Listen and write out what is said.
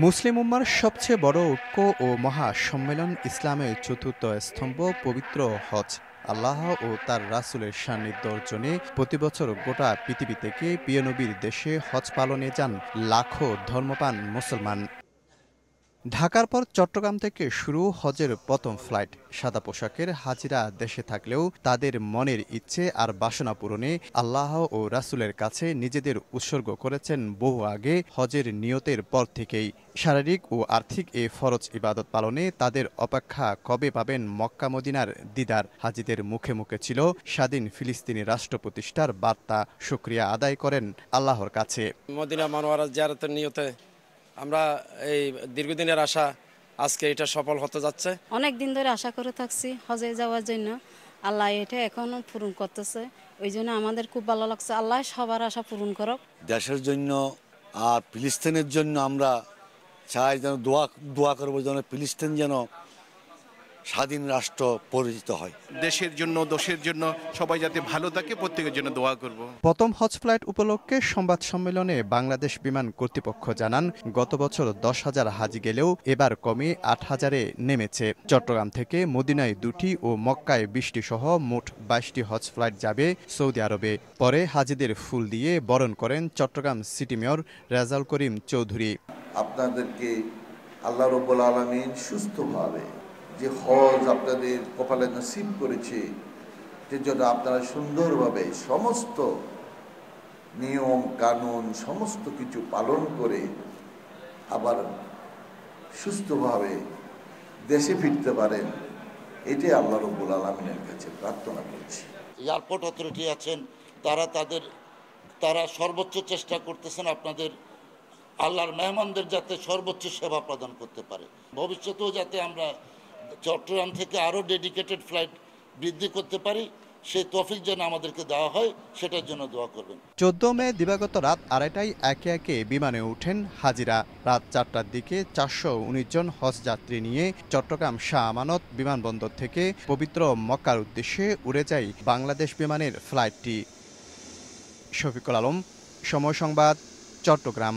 মুসলিম উম্মার সবচেয়ে বড় ঐক্য ও মহা সম্মেলন ইসলামের চতুর্থ স্তম্ভ পবিত্র হজ। আল্লাহ ও তার রাসূলের সান্নিধ্য অর্জনে প্রতিবছর গোটা পৃথিবী থেকে প্রিয় নবীর দেশে হজ পালনে যান লাখো ধর্মপ্রাণ মুসলমান। ঢাকার পর চট্টগ্রাম থেকে শুরু হজের প্রথম ফ্লাইট। সাদা পোশাকের হাজিরা দেশে থাকলেও তাদের মনের ইচ্ছে আর বাসনা পূরণে আল্লাহ ও রাসূলের কাছে নিজেদের উৎসর্গ করেছেন বহু আগে হজের নিয়তের পর থেকেই। শারীরিক ও আর্থিক এ ফরজ ইবাদত পালনে তাদের অপেক্ষা কবে পাবেন মক্কা মদিনার দিদার। হাজিদের মুখে মুখে ছিল স্বাধীন ফিলিস্তিনি রাষ্ট্র প্রতিষ্ঠার বার্তা। শুকরিয়া আদায় করেন আল্লাহর কাছে। মদিনা মানওয়ারা জিয়ারতের নিয়তে আমরা এই দীর্ঘদিনের আশা আজকে এটা সফল হতে যাচ্ছে। অনেক দিন ধরে আশা করে থাকছি হজে যাওয়ার জন্য, আল্লাহ এটা এখনো পূরণ করতেছে। ওই জন্য আমাদের খুব ভালো লাগছে। আল্লাহ সবার আশা পূরণ করুক। দেশের জন্য আর ফিলিস্তিনের জন্য আমরা চাই যেন দোয়া করবো, যেন ফিলিস্তিন যেন স্বাধীন রাষ্ট্র পরিচিত হয়। দেশের জন্য দোষের জন্য সবাই যাতে ভালো থাকে, প্রত্যেকের জন্য দোয়া করব। প্রথম হজ ফ্লাইট উপলক্ষে সংবাদ সম্মেলনে বাংলাদেশ বিমান কর্তৃপক্ষ জানান, গত বছর 10,000 হাজি গেলেও এবার কমে 8,000-এ নেমেছে। চট্টগ্রাম থেকে মদিনায় 2টি ও মক্কায় 20টি সহ মোট 22টি হজ ফ্লাইট যাবে সৌদি আরবে। পরে হাজিদের ফুল দিয়ে বরণ করেন চট্টগ্রাম সিটি মেয়র রেজাউল করিম চৌধুরী। আপনাদেরকে আল্লাহ রাব্বুল আলামিন সুস্থভাবে যে হজ আপনাদের কপালে নসিব করেছে, যে জন্য আপনারা সুন্দরভাবে সমস্ত নিয়ম কানুন সমস্ত কিছু পালন করে আবার সুস্থভাবে দেশে ফিরতে পারেন, এটাই আল্লাহ রাব্বুল আলামিনের কাছে প্রার্থনা করছি। এয়ারপোর্ট অথরিটি আছেন, তারা সর্বোচ্চ চেষ্টা করতেছেন আপনাদের আল্লাহর মেহমানদের যাতে সর্বোচ্চ সেবা প্রদান করতে পারে। ভবিষ্যতেও যাতে আমরা চট্টগ্রাম থেকে আরও ডেডিকেটেড ফ্লাইট বৃদ্ধি করতে পারি, সেই তৌফিক যেন আমাদেরকে দেওয়া হয়, সেটার জন্য দোয়া করবেন। 14 মে দিবাগত রাত 2:30টায় একে একে বিমানে ওঠেন হাজিরা। রাত 4টার দিকে 419 জন হজ যাত্রী নিয়ে চট্টগ্রাম শাহ আমানত বিমানবন্দর থেকে পবিত্র মক্কার উদ্দেশ্যে উড়ে যায় বাংলাদেশ বিমানের ফ্লাইটটি। শফিকুল আলম, সময় সংবাদ, চট্টগ্রাম।